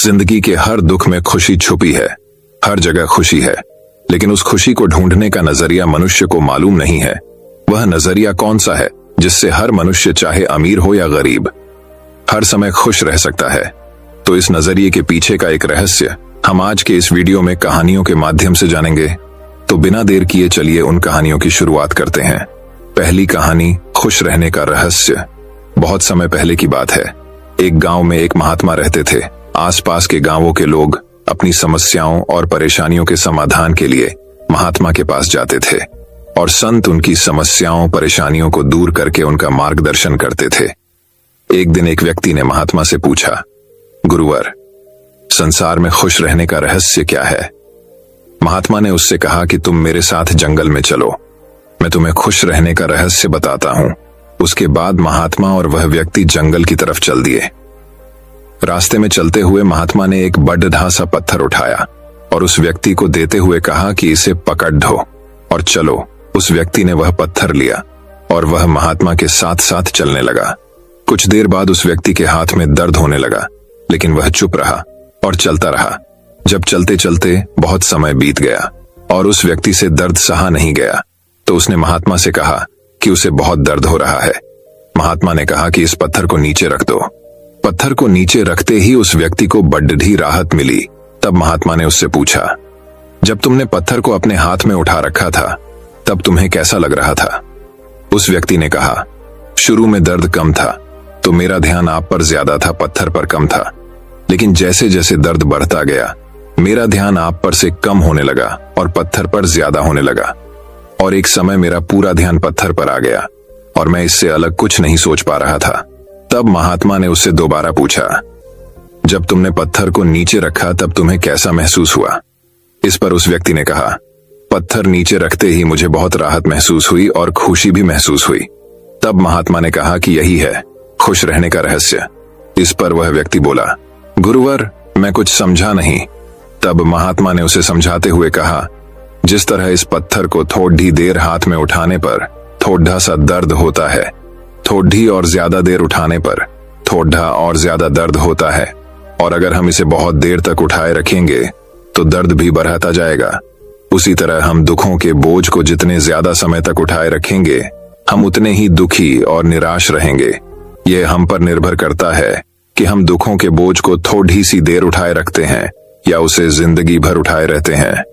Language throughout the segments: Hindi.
जिंदगी के हर दुख में खुशी छुपी है, हर जगह खुशी है, लेकिन उस खुशी को ढूंढने का नजरिया मनुष्य को मालूम नहीं है। वह नजरिया कौन सा है जिससे हर मनुष्य, चाहे अमीर हो या गरीब, हर समय खुश रह सकता है? तो इस नजरिए के पीछे का एक रहस्य हम आज के इस वीडियो में कहानियों के माध्यम से जानेंगे। तो बिना देर किए चलिए उन कहानियों की शुरुआत करते हैं। पहली कहानी, खुश रहने का रहस्य। बहुत समय पहले की बात है। एक गांव में एक महात्मा रहते थे। आसपास के गांवों के लोग अपनी समस्याओं और परेशानियों के समाधान के लिए महात्मा के पास जाते थे और संत उनकी समस्याओं परेशानियों को दूर करके उनका मार्गदर्शन करते थे। एक दिन एक व्यक्ति ने महात्मा से पूछा, गुरुवर, संसार में खुश रहने का रहस्य क्या है? महात्मा ने उससे कहा कि तुम मेरे साथ जंगल में चलो, मैं तुम्हें खुश रहने का रहस्य बताता हूं। उसके बाद महात्मा और वह व्यक्ति जंगल की तरफ चल दिए। रास्ते में चलते हुए महात्मा ने एक बड़ा सा पत्थर उठाया और उस व्यक्ति को देते हुए कहा कि इसे पकड़ ढो और चलो। उस व्यक्ति ने वह पत्थर लिया और वह महात्मा के साथ साथ चलने लगा। कुछ देर बाद उस व्यक्ति के हाथ में दर्द होने लगा, लेकिन वह चुप रहा और चलता रहा। जब चलते चलते बहुत समय बीत गया और उस व्यक्ति से दर्द सहा नहीं गया, तो उसने महात्मा से कहा कि उसे बहुत दर्द हो रहा है। महात्मा ने कहा कि इस पत्थर को नीचे रख दो। पत्थर को नीचे रखते ही उस व्यक्ति को बड़ी राहत मिली। तब महात्मा ने उससे पूछा, जब तुमने पत्थर को अपने हाथ में उठा रखा था तब तुम्हें कैसा लग रहा था? उस व्यक्ति ने कहा, शुरू में दर्द कम था तो मेरा ध्यान आप पर ज्यादा था, पत्थर पर कम था। लेकिन जैसे जैसे दर्द बढ़ता गया मेरा ध्यान आप पर से कम होने लगा और पत्थर पर ज्यादा होने लगा, और एक समय मेरा पूरा ध्यान पत्थर पर आ गया और मैं इससे अलग कुछ नहीं सोच पा रहा था। तब महात्मा ने उससे दोबारा पूछा, जब तुमने पत्थर को नीचे रखा तब तुम्हें कैसा महसूस हुआ? इस पर उस व्यक्ति ने कहा, पत्थर नीचे रखते ही मुझे बहुत राहत महसूस हुई और खुशी भी महसूस हुई। तब महात्मा ने कहा कि यही है खुश रहने का रहस्य। इस पर वह व्यक्ति बोला, गुरुवर, मैं कुछ समझा नहीं। तब महात्मा ने उसे समझाते हुए कहा, जिस तरह इस पत्थर को थोड़ी देर हाथ में उठाने पर थोड़ा सा दर्द होता है, थोड़ी और ज्यादा देर उठाने पर थोड़ा और ज्यादा दर्द होता है, और अगर हम इसे बहुत देर तक उठाए रखेंगे तो दर्द भी बढ़ता जाएगा। उसी तरह हम दुखों के बोझ को जितने ज्यादा समय तक उठाए रखेंगे हम उतने ही दुखी और निराश रहेंगे। यह हम पर निर्भर करता है कि हम दुखों के बोझ को थोड़ी सी देर उठाए रखते हैं या उसे जिंदगी भर उठाए रहते हैं।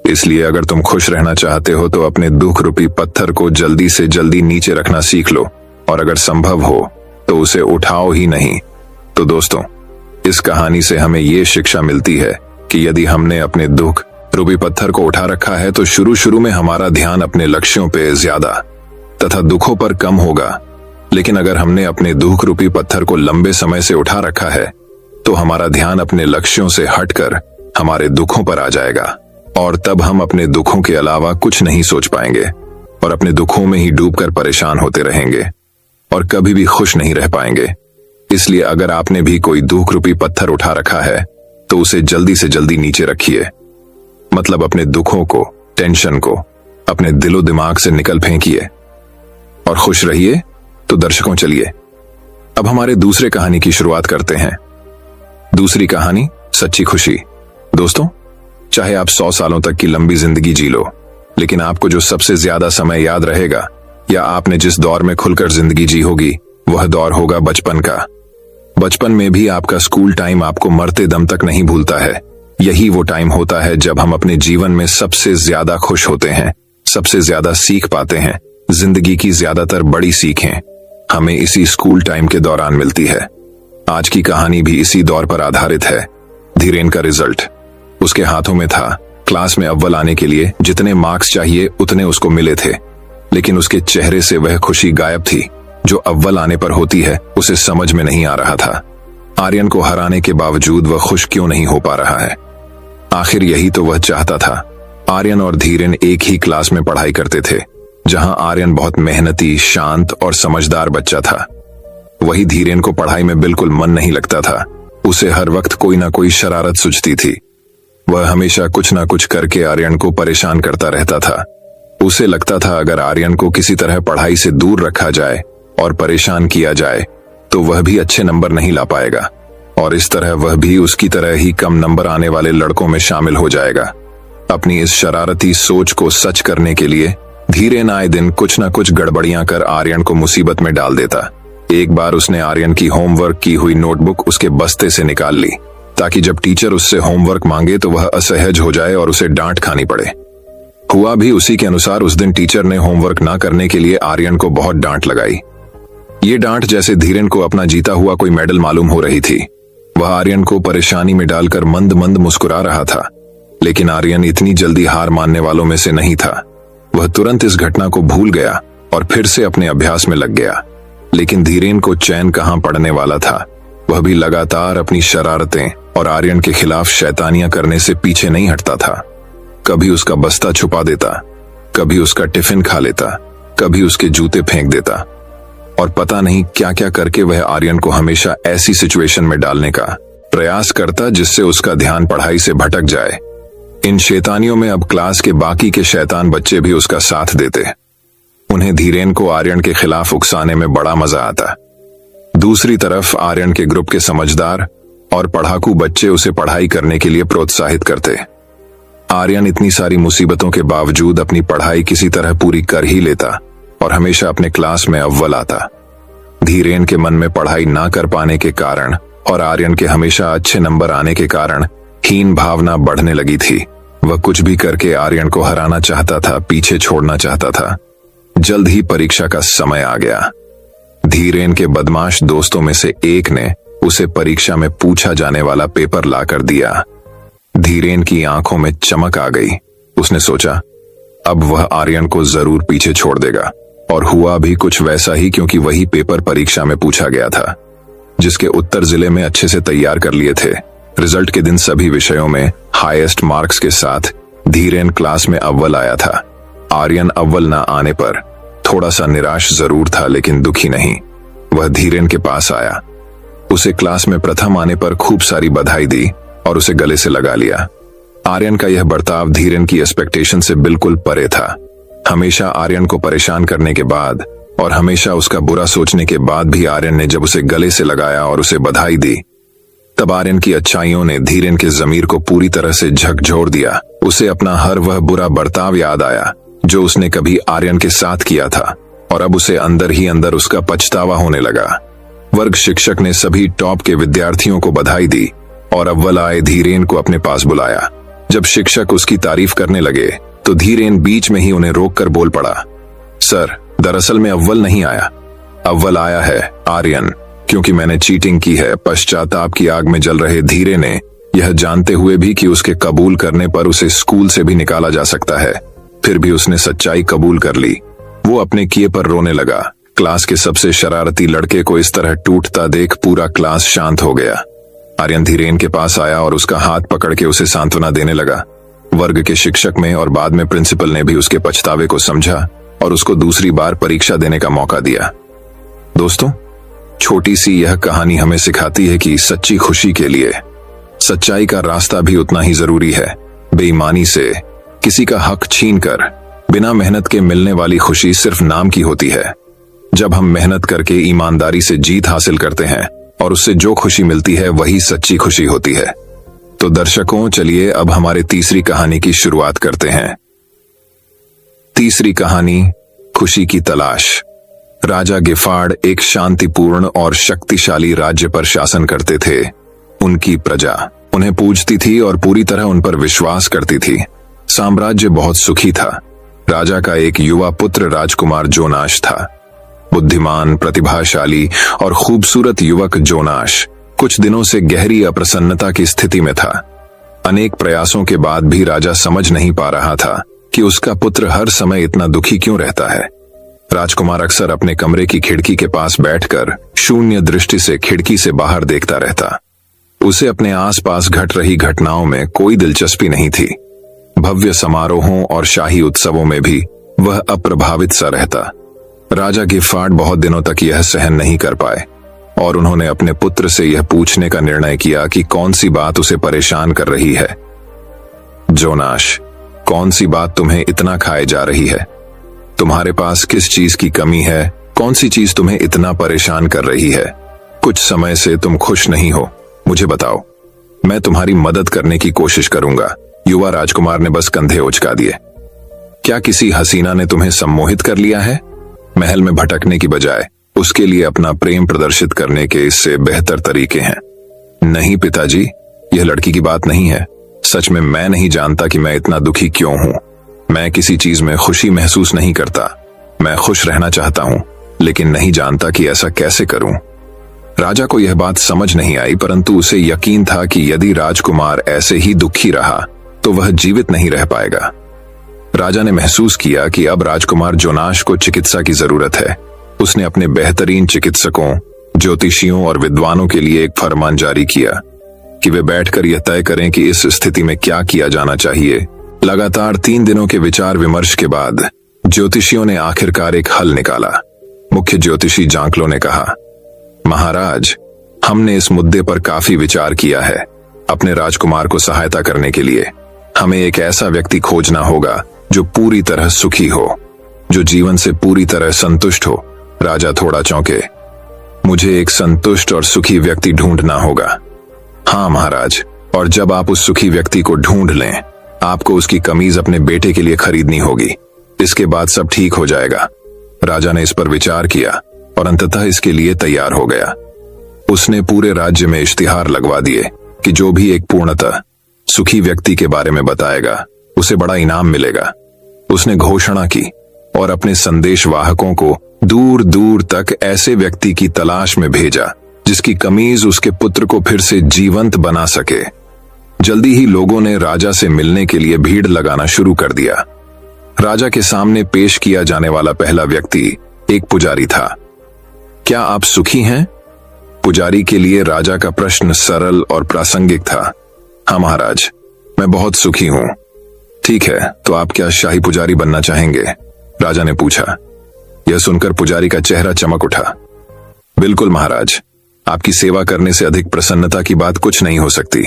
इसलिए अगर तुम खुश रहना चाहते हो तो अपने दुख रूपी पत्थर को जल्दी से जल्दी नीचे रखना सीख लो, और अगर संभव हो तो उसे उठाओ ही नहीं। तो दोस्तों, इस कहानी से हमें ये शिक्षा मिलती है कि यदि हमने अपने दुख रूपी पत्थर को उठा रखा है तो शुरू में हमारा ध्यान अपने लक्ष्यों पे ज्यादा तथा दुखों पर कम होगा, लेकिन अगर हमने अपने दुख रूपी पत्थर को लंबे समय से उठा रखा है तो हमारा ध्यान अपने लक्ष्यों से हटकर हमारे दुखों पर आ जाएगा, और तब हम अपने दुखों के अलावा कुछ नहीं सोच पाएंगे और अपने दुखों में ही डूबकर परेशान होते रहेंगे और कभी भी खुश नहीं रह पाएंगे। इसलिए अगर आपने भी कोई दुख रूपी पत्थर उठा रखा है तो उसे जल्दी से जल्दी नीचे रखिए। मतलब अपने दुखों को, टेंशन को अपने दिलो दिमाग से निकल फेंकिए और खुश रहिए। तो दर्शकों, चलिए अब हमारे दूसरे कहानी की शुरुआत करते हैं। दूसरी कहानी, सच्ची खुशी। दोस्तों, चाहे आप 100 सालों तक की लंबी जिंदगी जी लो, लेकिन आपको जो सबसे ज्यादा समय याद रहेगा या आपने जिस दौर में खुलकर जिंदगी जी होगी वह दौर होगा बचपन का। बचपन में भी आपका स्कूल टाइम आपको मरते दम तक नहीं भूलता है। यही वो टाइम होता है जब हम अपने जीवन में सबसे ज्यादा खुश होते हैं, सबसे ज्यादा सीख पाते हैं। जिंदगी की ज्यादातर बड़ी सीखें हमें इसी स्कूल टाइम के दौरान मिलती है। आज की कहानी भी इसी दौर पर आधारित है। धीरेन का रिजल्ट उसके हाथों में था। क्लास में अव्वल आने के लिए जितने मार्क्स चाहिए उतने उसको मिले थे, लेकिन उसके चेहरे से वह खुशी गायब थी जो अव्वल आने पर होती है। उसे समझ में नहीं आ रहा था आर्यन को हराने के बावजूद वह खुश क्यों नहीं हो पा रहा है। आखिर यही तो वह चाहता था। आर्यन और धीरेन एक ही क्लास में पढ़ाई करते थे, जहां आर्यन बहुत मेहनती, शांत और समझदार बच्चा था। वही धीरेन को पढ़ाई में बिल्कुल मन नहीं लगता था। उसे हर वक्त कोई ना कोई शरारत सूझती थी। वह हमेशा कुछ ना कुछ करके आर्यन को परेशान करता रहता था। उसे लगता था अगर आर्यन को किसी तरह पढ़ाई से दूर रखा जाए और परेशान किया जाए तो वह भी अच्छे नंबर नहीं ला पाएगा। और इस तरह वह भी उसकी तरह ही कम नंबर आने वाले लड़कों में शामिल हो जाएगा। अपनी इस शरारती सोच को सच करने के लिए धीरेन आए दिन कुछ न कुछ गड़बड़ियां कर आर्यन को मुसीबत में डाल देता। एक बार उसने आर्यन की होमवर्क की हुई नोटबुक उसके बस्ते से निकाल ली, ताकि जब टीचर उससे होमवर्क मांगे तो वह असहज हो जाए और उसे डांट खानी पड़े। हुआ भी उसी के अनुसार उस दिन टीचर ने होमवर्क ना करने के लिए आर्यन को बहुत डांट लगाई। ये डांट जैसे धीरेन को अपना जीता हुआ कोई मेडल मालूम हो रही थी। वह आर्यन को परेशानी में डालकर मंद मंद मुस्कुरा रहा था, लेकिन आर्यन इतनी जल्दी हार मानने वालों में से नहीं था। वह तुरंत इस घटना को भूल गया और फिर से अपने अभ्यास में लग गया। लेकिन धीरेन को चैन कहां पड़ने वाला था। वह भी लगातार अपनी शरारतें और आर्यन के खिलाफ शैतानियां करने से पीछे नहीं हटता था। कभी उसका बस्ता छुपा देता, कभी उसका टिफिन खा लेता, कभी उसके जूते फेंक देता, और पता नहीं क्या क्या करके वह आर्यन को हमेशा ऐसी सिचुएशन में डालने का प्रयास करता जिससे उसका ध्यान पढ़ाई से भटक जाए। इन शैतानियों में अब क्लास के बाकी के शैतान बच्चे भी उसका साथ देते। उन्हें धीरेन को आर्यन के खिलाफ उकसाने में बड़ा मजा आता। दूसरी तरफ आर्यन के ग्रुप के समझदार और पढ़ाकू बच्चे उसे पढ़ाई करने के लिए प्रोत्साहित करते। आर्यन इतनी सारी मुसीबतों के बावजूद अपनी पढ़ाई किसी तरह पूरी कर ही लेता और हमेशा अपने क्लास में अव्वल आता। धीरेन के मन में पढ़ाई ना कर पाने के कारण और आर्यन के हमेशा अच्छे नंबर आने के कारण हीन भावना बढ़ने लगी थी। वह कुछ भी करके आर्यन को हराना चाहता था, पीछे छोड़ना चाहता था। जल्द ही परीक्षा का समय आ गया। धीरेन के बदमाश दोस्तों में से एक ने उसे परीक्षा में पूछा जाने वाला पेपर लाकर दिया। धीरेन की आंखों में चमक आ गई। उसने सोचा अब वह आर्यन को जरूर पीछे छोड़ देगा, और हुआ भी कुछ वैसा ही, क्योंकि वही पेपर परीक्षा में पूछा गया था जिसके उत्तर जिले में अच्छे से तैयार कर लिए थे। रिजल्ट के दिन सभी विषयों में हाईएस्ट मार्क्स के साथ धीरेन क्लास में अव्वल आया था। आर्यन अव्वल ना आने पर थोड़ा सा निराश जरूर था, लेकिन दुखी नहीं। वह धीरेन के पास आया, उसे क्लास में प्रथम आने पर खूब सारी बधाई दी और उसे गले से लगा लिया। आर्यन का यह बर्ताव धीरेन की एक्सपेक्टेशन से बिल्कुल परे था। हमेशा आर्यन को परेशान करने के बाद और हमेशा उसका बुरा सोचने के बाद भी आर्यन ने जब उसे गले से लगाया और उसे बधाई दी, तब आर्यन की अच्छाइयों ने धीरेन के जमीर को पूरी तरह से झकझोर दिया। उसे अपना हर वह बुरा बर्ताव याद आया जो उसने कभी आर्यन के साथ किया था, और अब उसे अंदर ही अंदर उसका पछतावा होने लगा। वर्ग शिक्षक ने सभी टॉप के विद्यार्थियों को बधाई दी और अव्वल आए धीरेन को अपने पास बुलाया। जब शिक्षक उसकी तारीफ करने लगे तो धीरेन बीच में ही उन्हें रोककर बोल पड़ा, सर, दरअसल में अव्वल नहीं आया, अव्वल आया है आर्यन, क्योंकि मैंने चीटिंग की है। पश्चाताप की आग में जल रहे धीरे ने यह जानते हुए भी कि उसके कबूल करने पर उसे स्कूल से भी निकाला जा सकता है, फिर भी उसने सच्चाई कबूल कर ली। वो अपने किए पर रोने लगा। क्लास के सबसे शरारती लड़के को इस तरह टूटता देख पूरा क्लास शांत हो गया। आर्यन धीरेन के पास आया और उसका हाथ पकड़ के उसे सांत्वना देने लगा। वर्ग के शिक्षक में और बाद में प्रिंसिपल ने भी उसके पछतावे को समझा और उसको दूसरी बार परीक्षा देने का मौका दिया। दोस्तों, छोटी सी यह कहानी हमें सिखाती है कि सच्ची खुशी के लिए सच्चाई का रास्ता भी उतना ही जरूरी है। बेईमानी से किसी का हक छीनकर बिना मेहनत के मिलने वाली खुशी सिर्फ नाम की होती है। जब हम मेहनत करके ईमानदारी से जीत हासिल करते हैं और उससे जो खुशी मिलती है वही सच्ची खुशी होती है। तो दर्शकों, चलिए अब हमारे तीसरी कहानी की शुरुआत करते हैं। तीसरी कहानी, खुशी की तलाश। राजा गिफाड़ एक शांतिपूर्ण और शक्तिशाली राज्य पर शासन करते थे। उनकी प्रजा उन्हें पूजती थी और पूरी तरह उन पर विश्वास करती थी। साम्राज्य बहुत सुखी था। राजा का एक युवा पुत्र राजकुमार जोनाश था। बुद्धिमान, प्रतिभाशाली और खूबसूरत युवक जोनाश कुछ दिनों से गहरी अप्रसन्नता की स्थिति में था। अनेक प्रयासों के बाद भी राजा समझ नहीं पा रहा था कि उसका पुत्र हर समय इतना दुखी क्यों रहता है। राजकुमार अक्सर अपने कमरे की खिड़की के पास बैठकर शून्य दृष्टि से खिड़की से बाहर देखता रहता। उसे अपने आसपास घट रही घटनाओं में कोई दिलचस्पी नहीं थी। भव्य समारोहों और शाही उत्सवों में भी वह अप्रभावित सा रहता। राजा गिफाड़ बहुत दिनों तक यह सहन नहीं कर पाए और उन्होंने अपने पुत्र से यह पूछने का निर्णय किया कि कौन सी बात उसे परेशान कर रही है। जोनाश, कौन सी बात तुम्हें इतना खाए जा रही है? तुम्हारे पास किस चीज की कमी है? कौन सी चीज तुम्हें इतना परेशान कर रही है? कुछ समय से तुम खुश नहीं हो। मुझे बताओ, मैं तुम्हारी मदद करने की कोशिश करूंगा। युवा राजकुमार ने बस कंधे उचका दिए। क्या किसी हसीना ने तुम्हें सम्मोहित कर लिया है? महल में भटकने की बजाय उसके लिए अपना प्रेम प्रदर्शित करने के इससे बेहतर तरीके हैं। नहीं पिताजी, यह लड़की की बात नहीं है। सच में मैं नहीं जानता कि मैं इतना दुखी क्यों हूं। मैं किसी चीज में खुशी महसूस नहीं करता। मैं खुश रहना चाहता हूं, लेकिन नहीं जानता कि ऐसा कैसे करूं। राजा को यह बात समझ नहीं आई, परंतु उसे यकीन था कि यदि राजकुमार ऐसे ही दुखी रहा तो वह जीवित नहीं रह पाएगा। राजा ने महसूस किया कि अब राजकुमार जोनास को चिकित्सा की जरूरत है। उसने अपने बेहतरीन चिकित्सकों, ज्योतिषियों और विद्वानों के लिए एक फरमान जारी किया कि वे बैठकर यह तय करें कि इस स्थिति में क्या किया जाना चाहिए। लगातार 3 दिनों के विचार विमर्श के बाद ज्योतिषियों ने आखिरकार एक हल निकाला। मुख्य ज्योतिषी जांकलो ने कहा, महाराज, हमने इस मुद्दे पर काफी विचार किया है। अपने राजकुमार को सहायता करने के लिए हमें एक ऐसा व्यक्ति खोजना होगा जो पूरी तरह सुखी हो, जो जीवन से पूरी तरह संतुष्ट हो। राजा थोड़ा चौंके। मुझे एक संतुष्ट और सुखी व्यक्ति ढूंढना होगा। हाँ महाराज, और जब आप उस सुखी व्यक्ति को ढूंढ लें, आपको उसकी कमीज अपने बेटे के लिए खरीदनी होगी। इसके बाद सब ठीक हो जाएगा। राजा ने इस पर विचार किया और अंततः इसके लिए तैयार हो गया। उसने पूरे राज्य में इश्तिहार लगवा दिए कि जो भी एक पूर्णतः सुखी व्यक्ति के बारे में बताएगा उसे बड़ा इनाम मिलेगा। उसने घोषणा की और अपने संदेशवाहकों को दूर दूर तक ऐसे व्यक्ति की तलाश में भेजा जिसकी कमीज उसके पुत्र को फिर से जीवंत बना सके। जल्दी ही लोगों ने राजा से मिलने के लिए भीड़ लगाना शुरू कर दिया। राजा के सामने पेश किया जाने वाला पहला व्यक्ति एक पुजारी था। क्या आप सुखी हैं? पुजारी के लिए राजा का प्रश्न सरल और प्रासंगिक था। हाँ महाराज, मैं बहुत सुखी हूं। ठीक है, तो आप क्या शाही पुजारी बनना चाहेंगे? राजा ने पूछा। यह सुनकर पुजारी का चेहरा चमक उठा। बिल्कुल महाराज, आपकी सेवा करने से अधिक प्रसन्नता की बात कुछ नहीं हो सकती।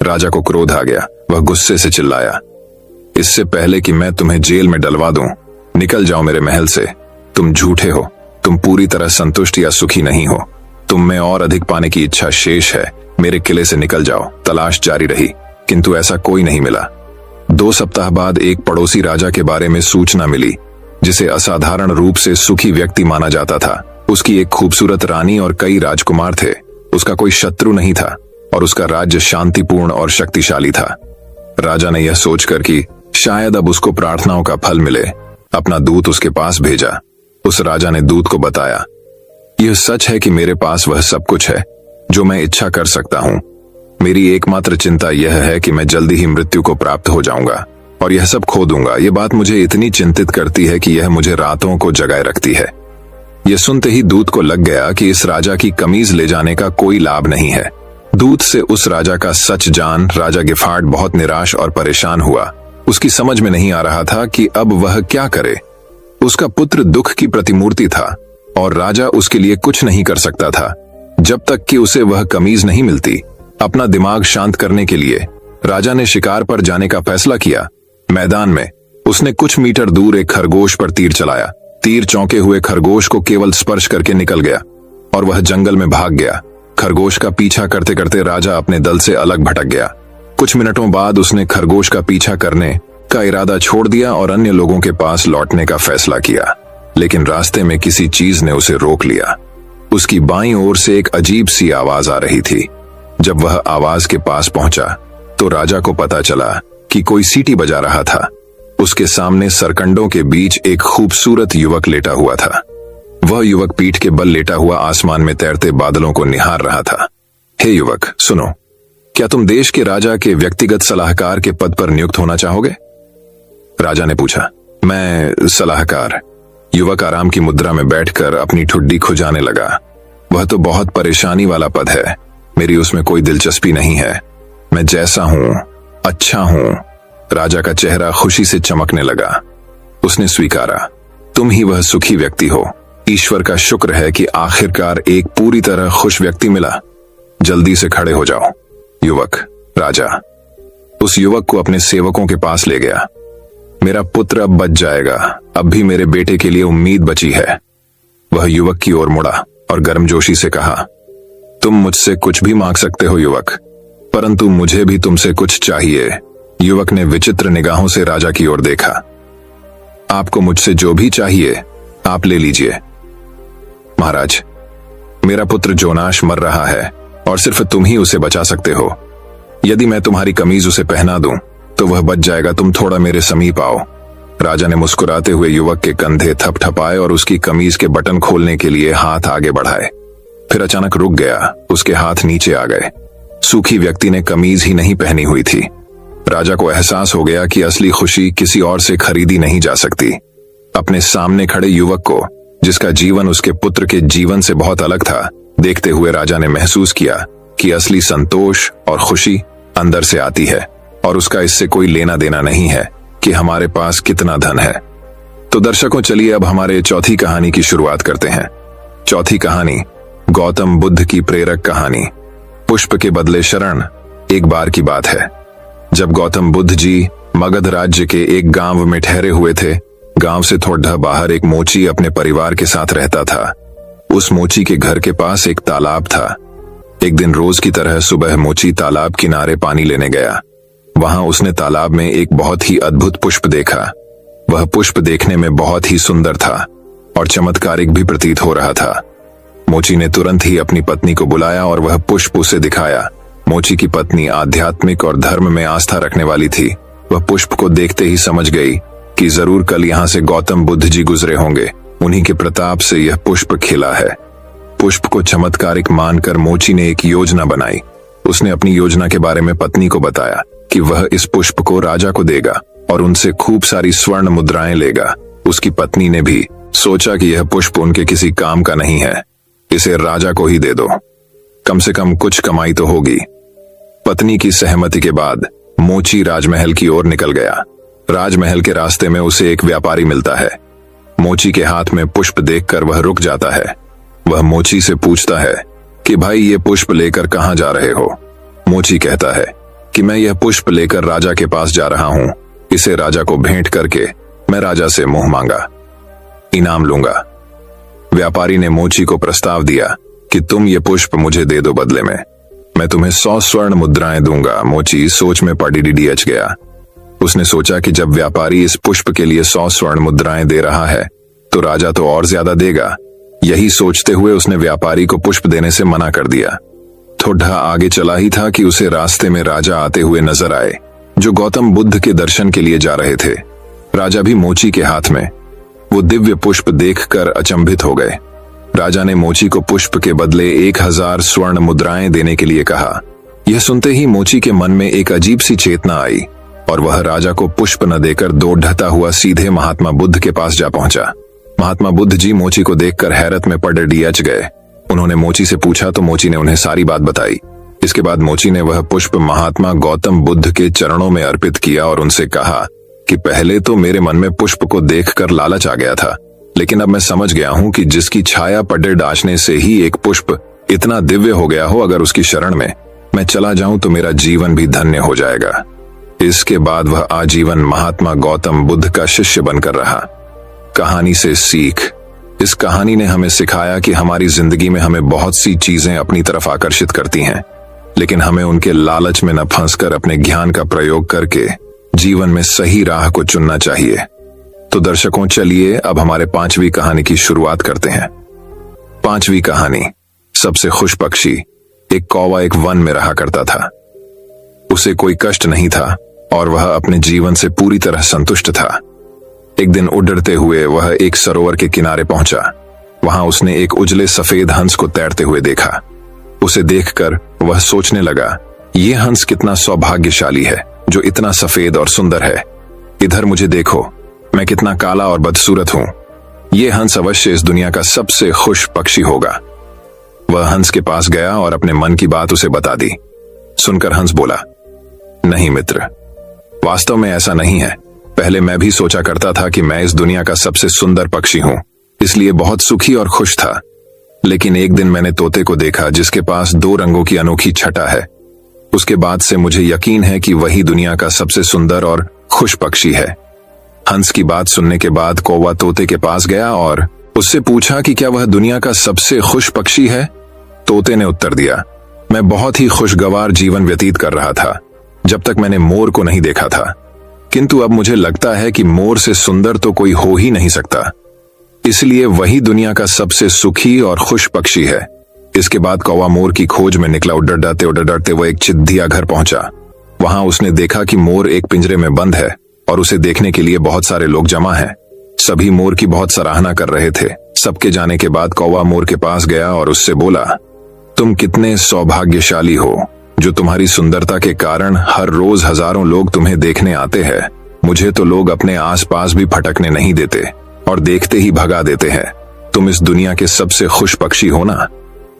राजा को क्रोध आ गया। वह गुस्से से चिल्लाया, इससे पहले कि मैं तुम्हें जेल में डलवा दूं, निकल जाओ मेरे महल से। तुम झूठे हो। तुम पूरी तरह संतुष्ट या सुखी नहीं हो। तुम में और अधिक पाने की इच्छा शेष है। मेरे किले से निकल जाओ। तलाश जारी रही, किंतु ऐसा कोई नहीं मिला। 2 सप्ताह बाद एक पड़ोसी राजा के बारे में सूचना मिली, जिसे असाधारण रूप से सुखी व्यक्ति माना जाता था। उसकी एक खूबसूरत रानी और कई राजकुमार थे। उसका कोई शत्रु नहीं था और उसका राज्य शांतिपूर्ण और शक्तिशाली था। राजा ने यह सोचकर कि शायद अब उसको प्रार्थनाओं का फल मिले, अपना दूत उसके पास भेजा। उस राजा ने दूत को बताया, यह सच है कि मेरे पास वह सब कुछ है जो मैं इच्छा कर सकता हूं। मेरी एकमात्र चिंता यह है कि मैं जल्दी ही मृत्यु को प्राप्त हो जाऊंगा और यह सब खो दूंगा। यह बात मुझे इतनी चिंतित करती है कि यह मुझे रातों को जगाए रखती है। यह सुनते ही दूत को लग गया कि इस राजा की कमीज ले जाने का कोई लाभ नहीं है। दूत से उस राजा का सच जान राजा गिफार्ड बहुत निराश और परेशान हुआ। उसकी समझ में नहीं आ रहा था कि अब वह क्या करे। उसका पुत्र दुख की प्रतिमूर्ति था और राजा उसके लिए कुछ नहीं कर सकता था जब तक कि उसे वह कमीज नहीं मिलती। अपना दिमाग शांत करने के लिए राजा ने शिकार पर जाने का फैसला किया। मैदान में उसने कुछ मीटर दूर एक खरगोश पर तीर चलाया। तीर चौंके हुए खरगोश को केवल स्पर्श करके निकल गया और वह जंगल में भाग गया। खरगोश का पीछा करते करते राजा अपने दल से अलग भटक गया। कुछ मिनटों बाद उसने खरगोश का पीछा करने का इरादा छोड़ दिया और अन्य लोगों के पास लौटने का फैसला किया, लेकिन रास्ते में किसी चीज ने उसे रोक लिया। उसकी बाईं ओर से एक अजीब सी आवाज आ रही थी। जब वह आवाज के पास पहुंचा तो राजा को पता चला कि कोई सीटी बजा रहा था। उसके सामने सरकंडों के बीच एक खूबसूरत युवक लेटा हुआ था। वह युवक पीठ के बल लेटा हुआ आसमान में तैरते बादलों को निहार रहा था। हे युवक, सुनो, क्या तुम देश के राजा के व्यक्तिगत सलाहकार के पद पर नियुक्त होना चाहोगे? राजा ने पूछा। मैं सलाहकार? युवक आराम की मुद्रा में बैठकर अपनी ठुड्डी खुजाने लगा। वह तो बहुत परेशानी वाला पद है। मेरी उसमें कोई दिलचस्पी नहीं है। मैं जैसा हूं अच्छा हूं। राजा का चेहरा खुशी से चमकने लगा। उसने स्वीकारा, तुम ही वह सुखी व्यक्ति हो। ईश्वर का शुक्र है कि आखिरकार एक पूरी तरह खुश व्यक्ति मिला। जल्दी से खड़े हो जाओ। युवक, राजा उस युवक को अपने सेवकों के पास ले गया। मेरा पुत्र अब बच जाएगा। अब भी मेरे बेटे के लिए उम्मीद बची है। वह युवक की ओर मुड़ा और गर्मजोशी से कहा, तुम मुझसे कुछ भी मांग सकते हो युवक, परंतु मुझे भी तुमसे कुछ चाहिए। युवक ने विचित्र निगाहों से राजा की ओर देखा। आपको मुझसे जो भी चाहिए आप ले लीजिए। महाराज, मेरा पुत्र जोनाश मर रहा है और सिर्फ तुम ही उसे बचा सकते हो। यदि मैं तुम्हारी कमीज उसे पहना दूं तो वह बच जाएगा। तुम थोड़ा मेरे समीप आओ। राजा ने मुस्कुराते हुए युवक के कंधे थपथपाए और उसकी कमीज के बटन खोलने के लिए हाथ आगे बढ़ाए। फिर अचानक रुक गया। उसके हाथ नीचे आ गए। सूखी व्यक्ति ने कमीज ही नहीं पहनी हुई थी। राजा को एहसास हो गया कि असली खुशी किसी और से खरीदी नहीं जा सकती। अपने सामने खड़े युवक को, जिसका जीवन उसके पुत्र के जीवन से बहुत अलग था, देखते हुए राजा ने महसूस किया कि असली संतोष और खुशी अंदर से आती है और उसका इससे कोई लेना देना नहीं है कि हमारे पास कितना धन है। तो दर्शकों, चलिए अब हमारे चौथी कहानी की शुरुआत करते हैं। चौथी कहानी गौतम बुद्ध की प्रेरक कहानी, पुष्प के बदले शरण। एक बार की बात है जब गौतम बुद्ध जी मगध राज्य के एक गांव में ठहरे हुए थे। गांव से थोड़ा बाहर एक मोची अपने परिवार के साथ रहता था। उस मोची के घर के पास एक तालाब था। एक दिन रोज की तरह सुबह मोची तालाब किनारे पानी लेने गया। वहां उसने तालाब में एक बहुत ही अद्भुत पुष्प देखा। वह पुष्प देखने में बहुत ही सुंदर था और चमत्कारिक भी प्रतीत हो रहा था। मोची ने तुरंत ही अपनी पत्नी को बुलाया और वह पुष्प उसे दिखाया। मोची की पत्नी आध्यात्मिक और धर्म में आस्था रखने वाली थी। वह पुष्प को देखते ही समझ गई कि जरूर कल यहाँ से गौतम बुद्ध जी गुजरे होंगे। उन्हीं के प्रताप से यह पुष्प खिला है। पुष्प को चमत्कारिक मानकर मोची ने एक योजना बनाई। उसने अपनी योजना के बारे में पत्नी को बताया कि वह इस पुष्प को राजा को देगा और उनसे खूब सारी स्वर्ण मुद्राएं लेगा। उसकी पत्नी ने भी सोचा कि यह पुष्प उनके किसी काम का नहीं है, इसे राजा को ही दे दो, कम से कम कुछ कमाई तो होगी। पत्नी की सहमति के बाद मोची राजमहल की ओर निकल गया। राजमहल के रास्ते में उसे एक व्यापारी मिलता है। मोची के हाथ में पुष्प देखकर वह रुक जाता है। वह मोची से पूछता है कि भाई, ये पुष्प लेकर कहां जा रहे हो? मोची कहता है कि मैं यह पुष्प लेकर राजा के पास जा रहा हूं। इसे राजा को भेंट करके मैं राजा से मुंह मांगा इनाम लूंगा। व्यापारी ने मोची को प्रस्ताव दिया कि तुम ये पुष्प मुझे दे दो, बदले में मैं तुम्हें 100 स्वर्ण मुद्राएं दूंगा। मोची सोच में पड़ीडीएच गया। उसने सोचा कि जब व्यापारी इस पुष्प के लिए 100 स्वर्ण मुद्राएं दे रहा है तो राजा तो और ज्यादा देगा। यही सोचते हुए उसने व्यापारी को पुष्प देने से मना कर दिया। थोड़ा आगे चला ही था कि उसे रास्ते में राजा आते हुए नजर आए, जो गौतम बुद्ध के दर्शन के लिए जा रहे थे। राजा भी मोची के हाथ में वो दिव्य पुष्प देखकर अचंभित हो गए। राजा ने मोची को पुष्प के बदले 1000 स्वर्ण मुद्राएं देने के लिए कहा। यह सुनते ही मोची के मन में एक अजीब सी चेतना आई और वह राजा को पुष्प न देकर दौड़ता हुआ सीधे महात्मा बुद्ध के पास जा पहुंचा। महात्मा बुद्ध जी मोची को देखकर हैरत में पड़ीडीएच गए। उन्होंने मोची से पूछा तो मोची ने उन्हें सारी बात बताई। इसके बाद मोची ने वह पुष्प महात्मा गौतम बुद्ध के चरणों में अर्पित किया और उनसे कहा कि पहले तो मेरे मन में पुष्प को देखकर लालच आ गया था, लेकिन अब मैं समझ गया हूं कि जिसकी छाया पड़े डाचने से ही एक पुष्प इतना दिव्य हो गया हो, अगर उसकी शरण में मैं चला जाऊं तो मेरा जीवन भी धन्य हो जाएगा। इसके बाद वह आजीवन महात्मा गौतम बुद्ध का शिष्य बनकर रहा। कहानी से सीख। इस कहानी ने हमें सिखाया कि हमारी जिंदगी में हमें बहुत सी चीजें अपनी तरफ आकर्षित करती हैं, लेकिन हमें उनके लालच में न फंसकर अपने ज्ञान का प्रयोग करके जीवन में सही राह को चुनना चाहिए। तो दर्शकों, चलिए अब हमारे 5वीं कहानी की शुरुआत करते हैं। 5वीं कहानी सबसे खुश पक्षी। एक कौवा एक वन में रहा करता था। उसे कोई कष्ट नहीं था और वह अपने जीवन से पूरी तरह संतुष्ट था। एक दिन उड़ते हुए वह एक सरोवर के किनारे पहुंचा। वहां उसने एक उजले सफेद हंस को तैरते हुए देखा। उसे देखकर वह सोचने लगा, यह हंस कितना सौभाग्यशाली है जो इतना सफेद और सुंदर है। इधर मुझे देखो, मैं कितना काला और बदसूरत हूं। यह हंस अवश्य इस दुनिया का सबसे खुश पक्षी होगा। वह हंस के पास गया और अपने मन की बात उसे बता दी। सुनकर हंस बोला, नहीं मित्र, वास्तव में ऐसा नहीं है। पहले मैं भी सोचा करता था कि मैं इस दुनिया का सबसे सुंदर पक्षी हूं, इसलिए बहुत सुखी और खुश था। लेकिन एक दिन मैंने तोते को देखा जिसके पास 2 रंगों की अनोखी छटा है। उसके बाद से मुझे यकीन है कि वही दुनिया का सबसे सुंदर और खुश पक्षी है। हंस की बात सुनने के बाद कौवा तोते के पास गया और उससे पूछा कि क्या वह दुनिया का सबसे खुश पक्षी है। तोते ने उत्तर दिया, मैं बहुत ही खुशगवार जीवन व्यतीत कर रहा था जब तक मैंने मोर को नहीं देखा था, किंतु अब मुझे लगता है कि मोर से सुंदर तो कोई हो ही नहीं सकता, इसलिए वही दुनिया का सबसे सुखी और खुश पक्षी है। इसके बाद कौवा मोर की खोज में निकला। उड़ते वो एक चिड़िया घर पहुंचा। वहां उसने देखा कि मोर एक पिंजरे में बंद है और उसे देखने के लिए बहुत सारे लोग जमा हैं। सभी मोर की बहुत सराहना कर रहे थे। सबके जाने के बाद कौवा मोर के पास गया और उससे बोला, तुम कितने सौभाग्यशाली हो जो तुम्हारी सुंदरता के कारण हर रोज हजारों लोग तुम्हें देखने आते हैं। मुझे तो लोग अपने आसपास भी भटकने नहीं देते और देखते ही भगा देते हैं। तुम इस दुनिया के सबसे खुश पक्षी हो ना।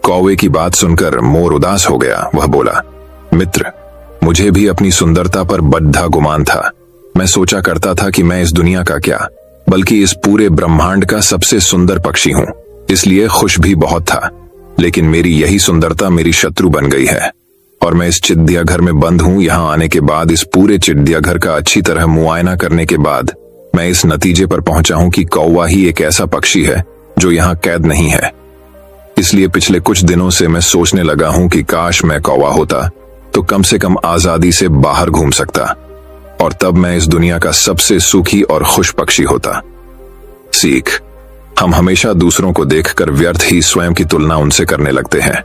कौवे की बात सुनकर मोर उदास हो गया। वह बोला, मित्र, मुझे भी अपनी सुंदरता पर बद्धा गुमान था। मैं सोचा करता था कि मैं इस दुनिया का क्या बल्कि इस पूरे ब्रह्मांड का सबसे सुंदर पक्षी हूं, इसलिए खुश भी बहुत था। लेकिन मेरी यही सुंदरता मेरी शत्रु बन गई है और मैं इस चिड़िया घर में बंद हूं। यहां आने के बाद, इस पूरे चिड़िया घर का अच्छी तरह मुआयना करने के बाद मैं इस नतीजे पर पहुंचा हूं कि कौवा ही एक ऐसा पक्षी है जो यहां कैद नहीं है। इसलिए पिछले कुछ दिनों से मैं सोचने लगा हूं कि काश मैं कौवा होता तो कम से कम आजादी से बाहर घूम सकता और तब मैं इस दुनिया का सबसे सुखी और खुश पक्षी होता। सीख, हम हमेशा दूसरों को देखकर व्यर्थ ही स्वयं की तुलना उनसे करने लगते हैं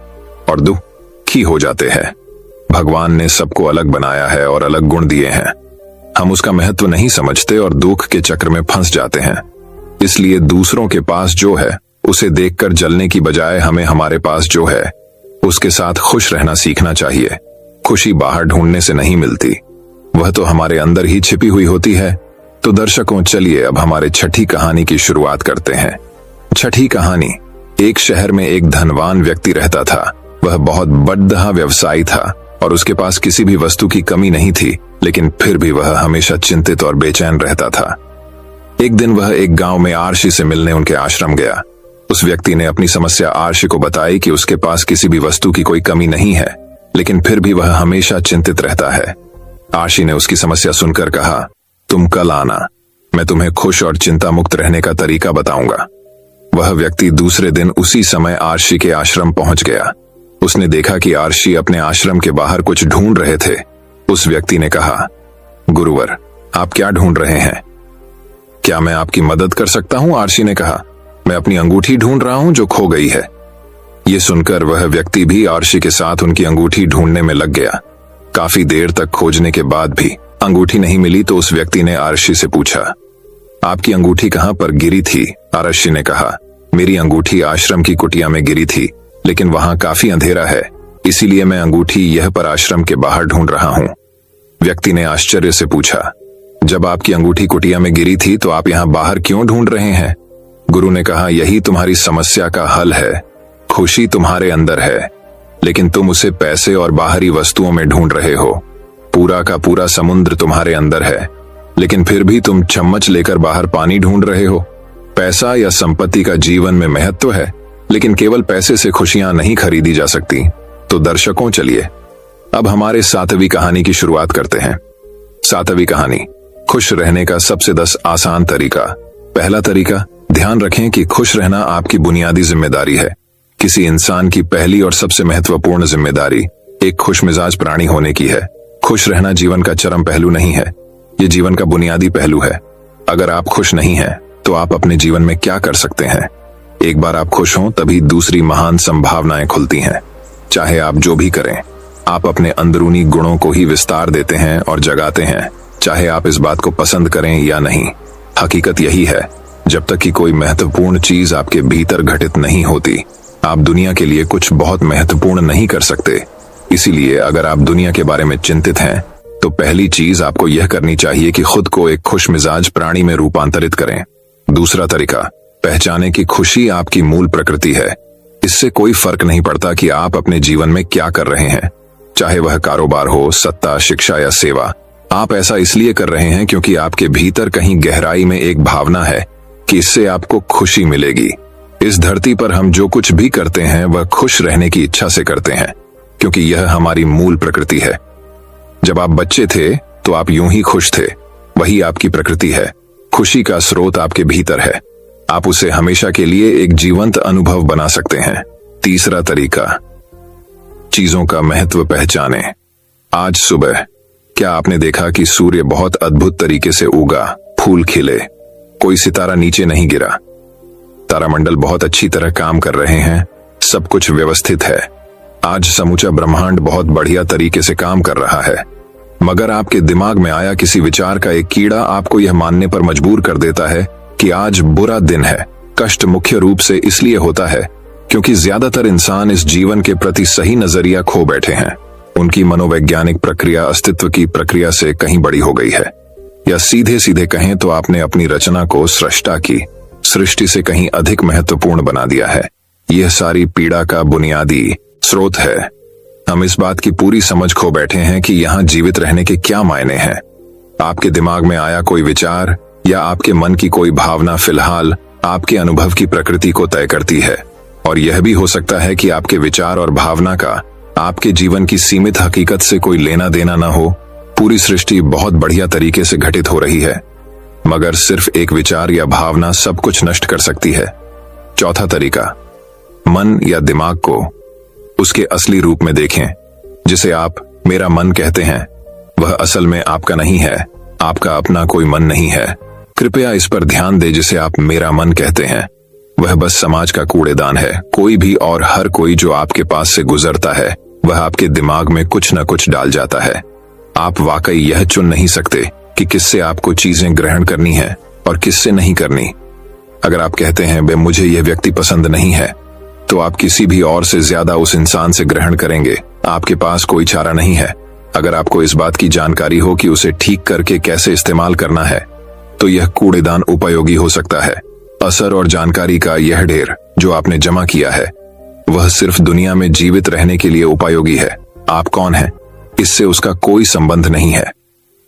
और दुखी हो जाते हैं। भगवान ने सबको अलग बनाया है और अलग गुण दिए हैं। हम उसका महत्व नहीं समझते और दुख के चक्र में फंस जाते हैं। इसलिए दूसरों के पास जो है उसे देखकर जलने की बजाय हमें हमारे पास जो है उसके साथ खुश रहना सीखना चाहिए। खुशी बाहर ढूंढने से नहीं मिलती, वह तो हमारे अंदर ही छिपी हुई होती है। तो दर्शकों, चलिए अब हमारे छठी कहानी की शुरुआत करते हैं। छठी कहानी। एक शहर में एक धनवान व्यक्ति रहता था। वह बहुत बड़ा व्यवसायी था और उसके पास किसी भी वस्तु की कमी नहीं थी, लेकिन फिर भी वह हमेशा चिंतित और बेचैन रहता था। एक दिन वह एक गांव में आरशी से मिलने उनके आश्रम गया। उस व्यक्ति ने अपनी समस्या आरशी को बताई कि उसके पास किसी भी वस्तु की कोई कमी नहीं है, लेकिन फिर भी वह हमेशा चिंतित रहता है। आरशी ने उसकी समस्या सुनकर कहा, तुम कल आना, मैं तुम्हें खुश और चिंता मुक्त रहने का तरीका बताऊंगा। वह व्यक्ति दूसरे दिन उसी समय आरशी के आश्रम पहुंच गया। उसने देखा कि आरशी अपने आश्रम के बाहर कुछ ढूंढ रहे थे। उस व्यक्ति ने कहा, गुरुवर, आप क्या ढूंढ रहे हैं? क्या मैं आपकी मदद कर सकता हूं? आरशी ने कहा, मैं अपनी अंगूठी ढूंढ रहा हूं जो खो गई है। ये सुनकर वह व्यक्ति भी आरशी के साथ उनकी अंगूठी ढूंढने में लग गया। काफी देर तक खोजने के बाद भी अंगूठी नहीं मिली तो उस व्यक्ति ने आरशी से पूछा, आपकी अंगूठी कहां पर गिरी थी? आरशी ने कहा, मेरी अंगूठी आश्रम की कुटिया में गिरी थी, लेकिन वहां काफी अंधेरा है, इसीलिए मैं अंगूठी यह पर आश्रम के बाहर ढूंढ रहा हूं। व्यक्ति ने आश्चर्य से पूछा, जब आपकी अंगूठी कुटिया में गिरी थी तो आप यहां बाहर क्यों ढूंढ रहे हैं? गुरु ने कहा, यही तुम्हारी समस्या का हल है। खुशी तुम्हारे अंदर है, लेकिन तुम उसे पैसे और बाहरी वस्तुओं में ढूंढ रहे हो। पूरा का पूरा समुद्र तुम्हारे अंदर है, लेकिन फिर भी तुम चम्मच लेकर बाहर पानी ढूंढ रहे हो। पैसा या संपत्ति का जीवन में महत्व है, लेकिन केवल पैसे से खुशियां नहीं खरीदी जा सकती। तो दर्शकों, चलिए अब हमारे 7वीं कहानी की शुरुआत करते हैं। 7वीं कहानी, खुश रहने का सबसे 10 आसान तरीका। पहला तरीका, ध्यान रखें कि खुश रहना आपकी बुनियादी जिम्मेदारी है। किसी इंसान की पहली और सबसे महत्वपूर्ण जिम्मेदारी एक खुशमिजाज प्राणी होने की है। खुश रहना जीवन का चरम पहलू नहीं है, ये जीवन का बुनियादी पहलू है। अगर आप खुश नहीं हैं, तो आप अपने जीवन में क्या कर सकते हैं? एक बार आप खुश हों, तभी दूसरी महान संभावनाएं खुलती हैं। चाहे आप जो भी करें, आप अपने अंदरूनी गुणों को ही विस्तार देते हैं और जगाते हैं, चाहे आप इस बात को पसंद करें या नहीं। हकीकत यही है, जब तक कि कोई महत्वपूर्ण चीज आपके भीतर घटित नहीं होती, आप दुनिया के लिए कुछ बहुत महत्वपूर्ण नहीं कर सकते। इसीलिए अगर आप दुनिया के बारे में चिंतित हैं, तो पहली चीज आपको यह करनी चाहिए कि खुद को एक खुशमिजाज प्राणी में रूपांतरित करें। दूसरा तरीका, पहचाने कि खुशी आपकी मूल प्रकृति है। इससे कोई फर्क नहीं पड़ता कि आप अपने जीवन में क्या कर रहे हैं, चाहे वह कारोबार हो, सत्ता, शिक्षा या सेवा। आप ऐसा इसलिए कर रहे हैं क्योंकि आपके भीतर कहीं गहराई में एक भावना है कि इससे आपको खुशी मिलेगी। इस धरती पर हम जो कुछ भी करते हैं वह खुश रहने की इच्छा से करते हैं, क्योंकि यह हमारी मूल प्रकृति है। जब आप बच्चे थे तो आप यूं ही खुश थे, वही आपकी प्रकृति है। खुशी का स्रोत आपके भीतर है, आप उसे हमेशा के लिए एक जीवंत अनुभव बना सकते हैं। तीसरा तरीका, चीजों का महत्व पहचाने। आज सुबह क्या आपने देखा कि सूर्य बहुत अद्भुत तरीके से उगा, फूल खिले, कोई सितारा नीचे नहीं गिरा। तारामंडल बहुत अच्छी तरह काम कर रहे हैं, सब कुछ व्यवस्थित है। आज समूचा ब्रह्मांड बहुत बढ़िया तरीके से काम कर रहा है। मगर आपके दिमाग में आया किसी विचार का एक कीड़ा आपको यह मानने पर मजबूर कर देता है कि आज बुरा दिन है। कष्ट मुख्य रूप से इसलिए होता है क्योंकि ज्यादातर इंसान इस जीवन के प्रति सही नजरिया खो बैठे हैं। उनकी मनोवैज्ञानिक प्रक्रिया अस्तित्व की प्रक्रिया से कहीं बड़ी हो गई है, या सीधे सीधे कहें तो आपने अपनी रचना को सृष्टा की सृष्टि से कहीं अधिक महत्वपूर्ण बना दिया है। यह सारी पीड़ा का बुनियादी स्रोत है। हम इस बात की पूरी समझ खो बैठे हैं कि यहाँ जीवित रहने के क्या मायने हैं। आपके दिमाग में आया कोई विचार या आपके मन की कोई भावना फिलहाल आपके अनुभव की प्रकृति को तय करती है, और यह भी हो सकता है कि आपके विचार और भावना का आपके जीवन की सीमित हकीकत से कोई लेना देना न हो। पूरी सृष्टि बहुत बढ़िया तरीके से घटित हो रही है, मगर सिर्फ एक विचार या भावना सब कुछ नष्ट कर सकती है। चौथा तरीका, मन या दिमाग को उसके असली रूप में देखें। जिसे आप मेरा मन कहते हैं वह असल में आपका नहीं है, आपका अपना कोई मन नहीं है। कृपया इस पर ध्यान दें। जिसे आप मेरा मन कहते हैं वह बस समाज का कूड़ेदान है। कोई भी और हर कोई जो आपके पास से गुजरता है वह आपके दिमाग में कुछ न कुछ डाल जाता है। आप वाकई यह चुन नहीं सकते कि किससे आपको चीजें ग्रहण करनी है और किससे नहीं करनी। अगर आप कहते हैं बे मुझे यह व्यक्ति पसंद नहीं है, तो आप किसी भी और से ज्यादा उस इंसान से ग्रहण करेंगे। आपके पास कोई चारा नहीं है। अगर आपको इस बात की जानकारी हो कि उसे ठीक करके कैसे इस्तेमाल करना है, तो यह कूड़ेदान उपयोगी हो सकता है। असर और जानकारी का यह ढेर जो आपने जमा किया है वह सिर्फ दुनिया में जीवित रहने के लिए उपयोगी है। आप कौन हैं, इससे उसका कोई संबंध नहीं है।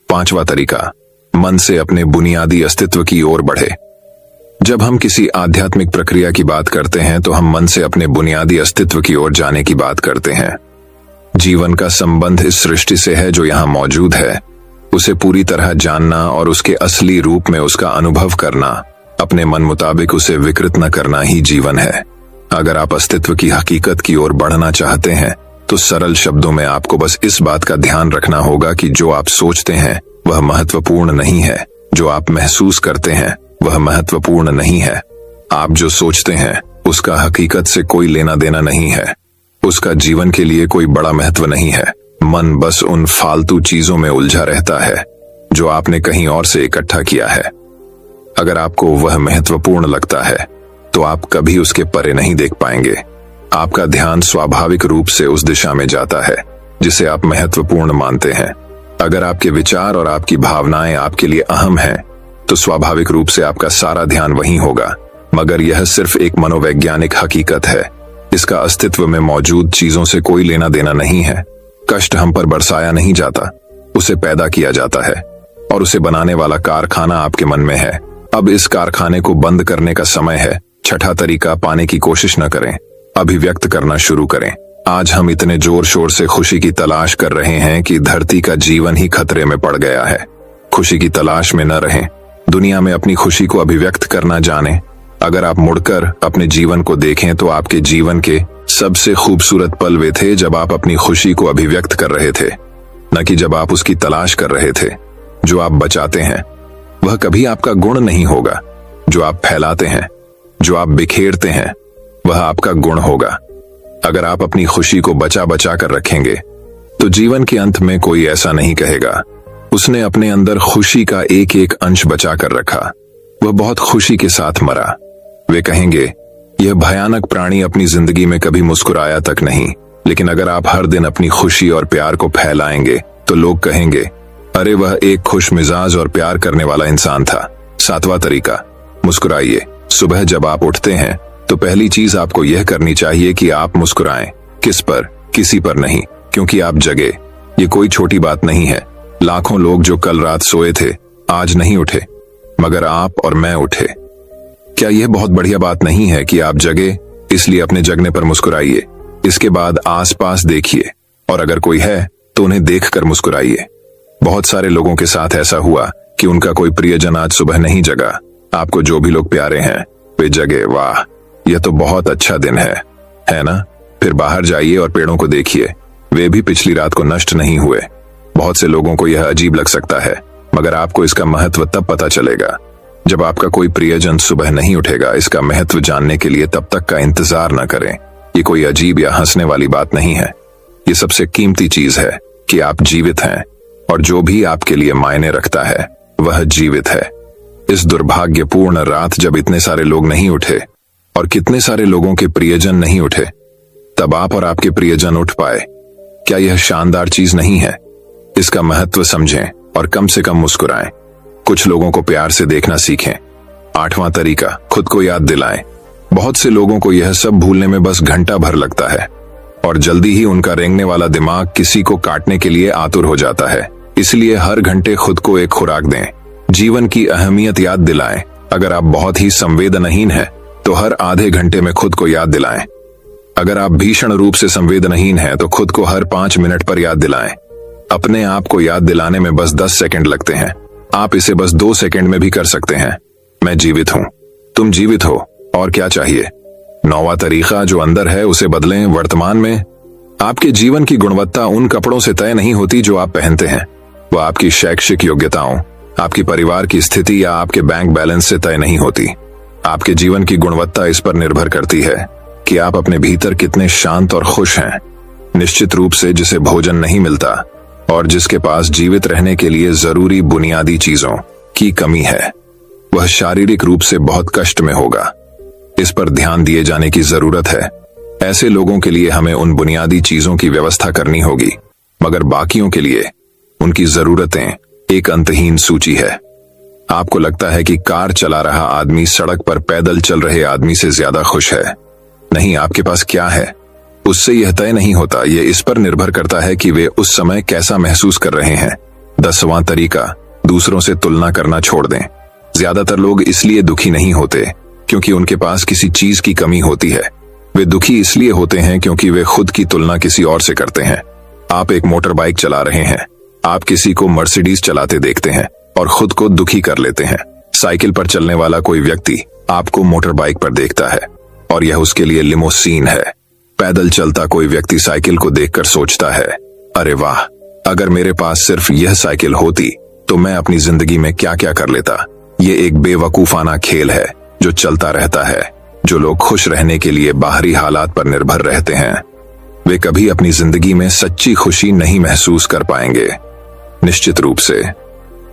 पांचवा तरीका, मन से अपने बुनियादी अस्तित्व की ओर बढ़े। जब हम किसी आध्यात्मिक प्रक्रिया की बात करते हैं तो हम मन से अपने बुनियादी अस्तित्व की ओर जाने की बात करते हैं। जीवन का संबंध इस सृष्टि से है जो यहाँ मौजूद है। उसे पूरी तरह जानना और उसके असली रूप में उसका अनुभव करना, अपने मन मुताबिक उसे विकृत न करना ही जीवन है। अगर आप अस्तित्व की हकीकत की ओर बढ़ना चाहते हैं तो सरल शब्दों में आपको बस इस बात का ध्यान रखना होगा कि जो आप सोचते हैं वह महत्वपूर्ण नहीं है, जो आप महसूस करते हैं वह महत्वपूर्ण नहीं है। आप जो सोचते हैं उसका हकीकत से कोई लेना देना नहीं है, उसका जीवन के लिए कोई बड़ा महत्व नहीं है। मन बस उन फालतू चीजों में उलझा रहता है जो आपने कहीं और से इकट्ठा किया है। अगर आपको वह महत्वपूर्ण लगता है तो आप कभी उसके परे नहीं देख पाएंगे। आपका ध्यान स्वाभाविक रूप से उस दिशा में जाता है जिसे आप महत्वपूर्ण मानते हैं। अगर आपके विचार और आपकी भावनाएं आपके लिए अहम हैं, तो स्वाभाविक रूप से आपका सारा ध्यान वहीं होगा। मगर यह सिर्फ एक मनोवैज्ञानिक हकीकत है। इसका अस्तित्व में मौजूद चीजों से कोई लेना देना नहीं है। कष्ट हम पर बरसाया नहीं जाता, उसे पैदा किया जाता है, और उसे बनाने वाला कारखाना आपके मन में है। अब इस कारखाने को बंद करने का समय है। छठा तरीका, पाने की कोशिश न करें, अभिव्यक्त करना शुरू करें। आज हम इतने जोर शोर से खुशी की तलाश कर रहे हैं कि धरती का जीवन ही खतरे में पड़ गया है। खुशी की तलाश में न रहें, दुनिया में अपनी खुशी को अभिव्यक्त करना जानें। अगर आप मुड़कर अपने जीवन को देखें तो आपके जीवन के सबसे खूबसूरत पल वे थे जब आप अपनी खुशी को अभिव्यक्त कर रहे थे, न कि जब आप उसकी तलाश कर रहे थे। जो आप बचाते हैं वह कभी आपका गुण नहीं होगा, जो आप फैलाते हैं, जो आप बिखेरते हैं, वह आपका गुण होगा। अगर आप अपनी खुशी को बचा बचा कर रखेंगे तो जीवन के अंत में कोई ऐसा नहीं कहेगा उसने अपने अंदर खुशी का एक एक अंश बचा कर रखा, वह बहुत खुशी के साथ मरा। वे कहेंगे यह भयानक प्राणी अपनी जिंदगी में कभी मुस्कुराया तक नहीं। लेकिन अगर आप हर दिन अपनी खुशी और प्यार को फैलाएंगे तो लोग कहेंगे अरे वह एक खुश मिजाज और प्यार करने वाला इंसान था। सातवां तरीका, मुस्कुराइए। सुबह जब आप उठते हैं तो पहली चीज आपको यह करनी चाहिए कि आप मुस्कुराएं। किस पर? किसी पर नहीं, क्योंकि आप जगे। ये कोई छोटी बात नहीं है। लाखों लोग जो कल रात सोए थे आज नहीं उठे, मगर आप और मैं उठे। क्या यह बहुत बढ़िया बात नहीं है कि आप जगे? इसलिए अपने जगने पर मुस्कुराइए। इसके बाद आसपास देखिए, और अगर कोई है तो उन्हें देखकर मुस्कुराइए। बहुत सारे लोगों के साथ ऐसा हुआ कि उनका कोई प्रियजन आज सुबह नहीं जगा। आपको जो भी लोग प्यारे हैं वे जगे। वाह, यह तो बहुत अच्छा दिन है ना? फिर बाहर जाइए और पेड़ों को देखिए, वे भी पिछली रात को नष्ट नहीं हुए। बहुत से लोगों को यह अजीब लग सकता है, मगर आपको इसका महत्व तब पता चलेगा जब आपका कोई प्रियजन सुबह नहीं उठेगा। इसका महत्व जानने के लिए तब तक का इंतजार न करें। ये कोई अजीब या हंसने वाली बात नहीं है। ये सबसे कीमती चीज है कि आप जीवित हैं, और जो भी आपके लिए मायने रखता है वह जीवित है। इस दुर्भाग्यपूर्ण रात जब इतने सारे लोग नहीं उठे और कितने सारे लोगों के प्रियजन नहीं उठे, तब आप और आपके प्रियजन उठ पाए। क्या यह शानदार चीज नहीं है? इसका महत्व समझें और कम से कम मुस्कुराएं। कुछ लोगों को प्यार से देखना सीखें। 8वां तरीका, खुद को याद दिलाएं। बहुत से लोगों को यह सब भूलने में बस घंटा भर लगता है, और जल्दी ही उनका रेंगने वाला दिमाग किसी को काटने के लिए आतुर हो जाता है। इसलिए हर घंटे खुद को एक खुराक दें। जीवन की अहमियत याद दिलाएं। अगर आप बहुत ही संवेदनहीन हैं, तो हर आधे घंटे में खुद को याद दिलाएं। अगर आप भीषण रूप से संवेदनहीन हैं, तो खुद को हर 5 मिनट पर याद दिलाएं। अपने आप को याद दिलाने में बस 10 सेकंड लगते हैं। आप इसे बस 2 सेकंड में भी कर सकते हैं। मैं जीवित हूं, तुम जीवित हो, और क्या चाहिए? 9वां तरीका, जो अंदर है उसे बदलें वर्तमान में। आपके जीवन की गुणवत्ता उन कपड़ों से तय नहीं होती जो आप पहनते हैं। वह आपकी शैक्षिक योग्यताओं, आपकी परिवार की स्थिति या आपके बैंक बैलेंस से तय नहीं होती। आपके जीवन की गुणवत्ता इस पर निर्भर करती है कि आप अपने भीतर कितने शांत और खुश हैं। निश्चित रूप से जिसे भोजन नहीं मिलता और जिसके पास जीवित रहने के लिए जरूरी बुनियादी चीजों की कमी है, वह शारीरिक रूप से बहुत कष्ट में होगा। इस पर ध्यान दिए जाने की जरूरत है। ऐसे लोगों के लिए हमें उन बुनियादी चीजों की व्यवस्था करनी होगी, मगर बाकियों के लिए उनकी जरूरतें एक अंतहीन सूची है। आपको लगता है कि कार चला रहा आदमी सड़क पर पैदल चल रहे आदमी से ज्यादा खुश है। नहीं, आपके पास क्या है उससे यह तय नहीं होता। यह इस पर निर्भर करता है कि वे उस समय कैसा महसूस कर रहे हैं। 10वां तरीका, दूसरों से तुलना करना छोड़ दें। ज्यादातर लोग इसलिए दुखी नहीं होते क्योंकि उनके पास किसी चीज की कमी होती है। वे दुखी इसलिए होते हैं क्योंकि वे खुद की तुलना किसी और से करते हैं। आप एक मोटर बाइक चला रहे हैं, आप किसी को मर्सिडीज चलाते देखते हैं और खुद को दुखी कर लेते हैं। साइकिल पर चलने वाला कोई व्यक्ति आपको मोटर बाइक पर देखता है और यह उसके लिए लिमोसीन है। पैदल चलता कोई व्यक्ति साइकिल को देखकर सोचता है, अरे वाह, अगर मेरे पास सिर्फ यह साइकिल होती तो मैं अपनी जिंदगी में क्या क्या कर लेता। ये एक बेवकूफाना खेल है जो चलता रहता है। जो लोग खुश रहने के लिए बाहरी हालात पर निर्भर रहते हैं, वे कभी अपनी जिंदगी में सच्ची खुशी नहीं महसूस कर पाएंगे। निश्चित रूप से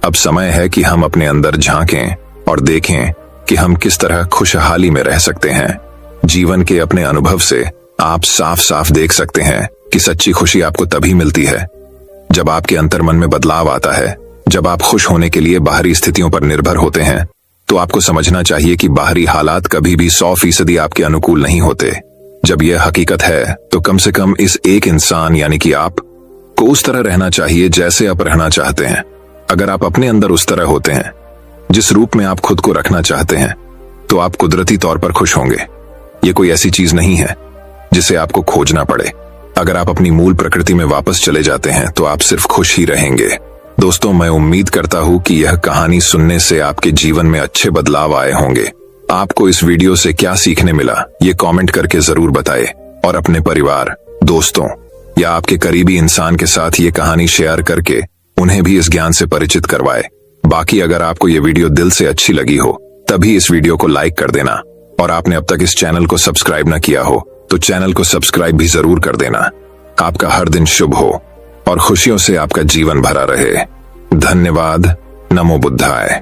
अब समय है कि हम अपने अंदर झांकें और देखें कि हम किस तरह खुशहाली में रह सकते हैं। जीवन के अपने अनुभव से आप साफ साफ देख सकते हैं कि सच्ची खुशी आपको तभी मिलती है जब आपके अंतर्मन में बदलाव आता है। जब आप खुश होने के लिए बाहरी स्थितियों पर निर्भर होते हैं, तो आपको समझना चाहिए कि बाहरी हालात कभी भी 100% आपके अनुकूल नहीं होते। जब यह हकीकत है, तो कम से कम इस एक इंसान यानी कि आप को उस तरह रहना चाहिए जैसे आप रहना चाहते हैं। अगर आप अपने अंदर उस तरह होते हैं जिस रूप में आप खुद को रखना चाहते हैं, तो आप कुदरती तौर पर खुश होंगे। ये कोई ऐसी चीज नहीं है जिसे आपको खोजना पड़े। अगर आप अपनी मूल प्रकृति में वापस चले जाते हैं, तो आप सिर्फ खुश ही रहेंगे। दोस्तों, मैं उम्मीद करता हूं कि यह कहानी सुनने से आपके जीवन में अच्छे बदलाव आए होंगे। आपको इस वीडियो से क्या सीखने मिला, ये कमेंट करके जरूर बताएं, और अपने परिवार, दोस्तों या आपके करीबी इंसान के साथ ये कहानी शेयर करके उन्हें भी इस ज्ञान से परिचित करवाएं। बाकी अगर आपको ये वीडियो दिल से अच्छी लगी हो, तभी इस वीडियो को लाइक कर देना, और आपने अब तक इस चैनल को सब्सक्राइब न किया हो तो चैनल को सब्सक्राइब भी जरूर कर देना। आपका हर दिन शुभ हो और खुशियों से आपका जीवन भरा रहे। धन्यवाद। नमो बुद्धाय।